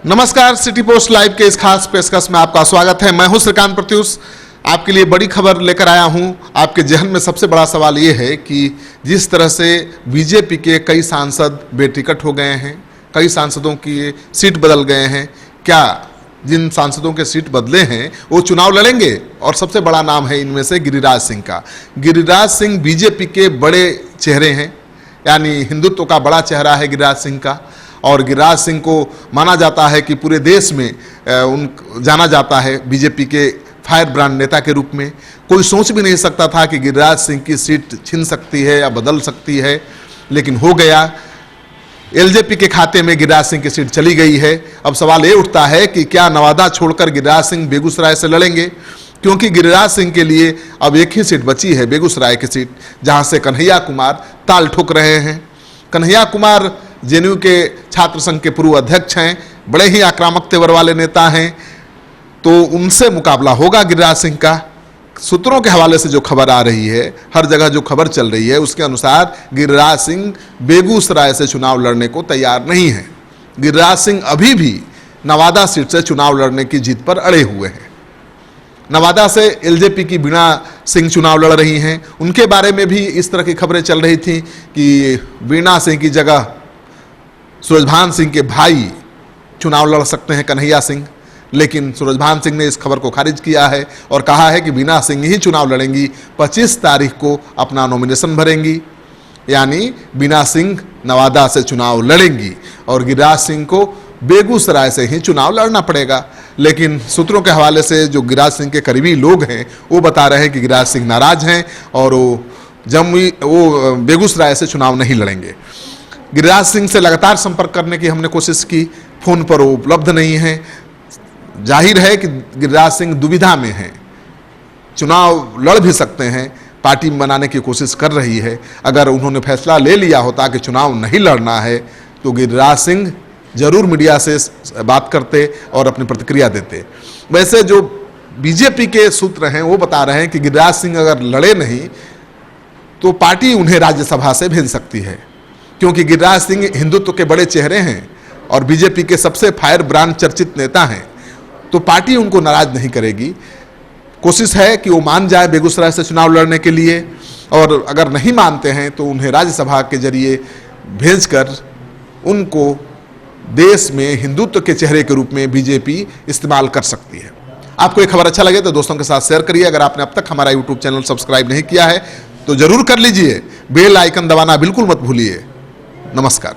नमस्कार, city post live के इस खास पेशकश में आपका स्वागत है। मैं हूं श्रीकांत प्रत्युष। आपके लिए बड़ी खबर लेकर आया हूं। आपके जहन में सबसे बड़ा सवाल ये है कि जिस तरह से बीजेपी के कई सांसद बेटिकट हो गए हैं, कई सांसदों की सीट बदल गए हैं, क्या जिन सांसदों के सीट बदले हैं वो चुनाव लड़ेंगे? और सबसे बड़ा नाम है इनमें से गिरिराज सिंह का। गिरिराज सिंह बीजेपी के बड़े चेहरे हैं, यानी हिंदुत्व का बड़ा चेहरा है गिरिराज सिंह का। और गिरिराज सिंह को माना जाता है कि पूरे देश में जाना जाता है बीजेपी के फायर ब्रांड नेता के रूप में। कोई सोच भी नहीं सकता था कि गिरिराज सिंह की सीट छिन सकती है या बदल सकती है, लेकिन हो गया। एलजेपी के खाते में गिरिराज सिंह की सीट चली गई है। अब सवाल ये उठता है कि क्या नवादा छोड़कर गिरिराज सिंह बेगूसराय से लड़ेंगे, क्योंकि गिरिराज सिंह के लिए अब एक ही सीट बची है, बेगूसराय की सीट, जहां से कन्हैया कुमार ताल ठोक रहे हैं। कन्हैया कुमार जेएनयू के छात्र संघ के पूर्व अध्यक्ष हैं, बड़े ही आक्रामक तेवर वाले नेता हैं, तो उनसे मुकाबला होगा गिरिराज सिंह का। सूत्रों के हवाले से जो खबर आ रही है, हर जगह जो खबर चल रही है, उसके अनुसार गिरिराज सिंह बेगूसराय से चुनाव लड़ने को तैयार नहीं है। गिरिराज सिंह अभी भी नवादा सीट से चुनाव लड़ने की जीत पर अड़े हुए हैं। नवादा से एलजेपी की वीणा सिंह चुनाव लड़ रही हैं। उनके बारे में भी इस तरह की खबरें चल रही थी कि वीणा सिंह की जगह सूरजभान सिंह के भाई चुनाव लड़ सकते हैं, कन्हैया सिंह, लेकिन सूरजभान सिंह ने इस खबर को खारिज किया है और कहा है कि वीणा सिंह ही चुनाव लड़ेंगी। 25 तारीख को अपना नॉमिनेशन भरेंगी, यानी वीणा सिंह नवादा से चुनाव लड़ेंगी और गिरिराज सिंह को बेगूसराय से ही चुनाव लड़ना पड़ेगा। लेकिन सूत्रों के हवाले से जो गिरिराज सिंह के करीबी लोग हैं वो बता रहे हैं कि गिरिराज सिंह नाराज हैं और वो बेगूसराय से चुनाव नहीं लड़ेंगे। गिरिराज सिंह से लगातार संपर्क करने की हमने कोशिश की, फोन पर वो उपलब्ध नहीं है। जाहिर है कि गिरिराज सिंह दुविधा में हैं, चुनाव लड़ भी सकते हैं, पार्टी बनाने की कोशिश कर रही है। अगर उन्होंने फैसला ले लिया होता कि चुनाव नहीं लड़ना है तो गिरिराज सिंह जरूर मीडिया से बात करते और अपनी प्रतिक्रिया देते। वैसे जो बीजेपी के सूत्र हैं वो बता रहे हैं कि गिरिराज सिंह अगर लड़े नहीं तो पार्टी उन्हें राज्यसभा से भेज सकती है, क्योंकि गिरिराज सिंह हिंदुत्व के बड़े चेहरे हैं और बीजेपी के सबसे फायर ब्रांड चर्चित नेता हैं, तो पार्टी उनको नाराज नहीं करेगी। कोशिश है कि वो मान जाए बेगूसराय से चुनाव लड़ने के लिए, और अगर नहीं मानते हैं तो उन्हें राज्यसभा के जरिए भेजकर उनको देश में हिंदुत्व के चेहरे के रूप में बीजेपी इस्तेमाल कर सकती है। आपको ये खबर अच्छा लगे तो दोस्तों के साथ शेयर करिए। अगर आपने अब तक हमारा यूट्यूब चैनल सब्सक्राइब नहीं किया है तो जरूर कर लीजिए। बेल आइकन दबाना बिल्कुल मत भूलिए। नमस्कार।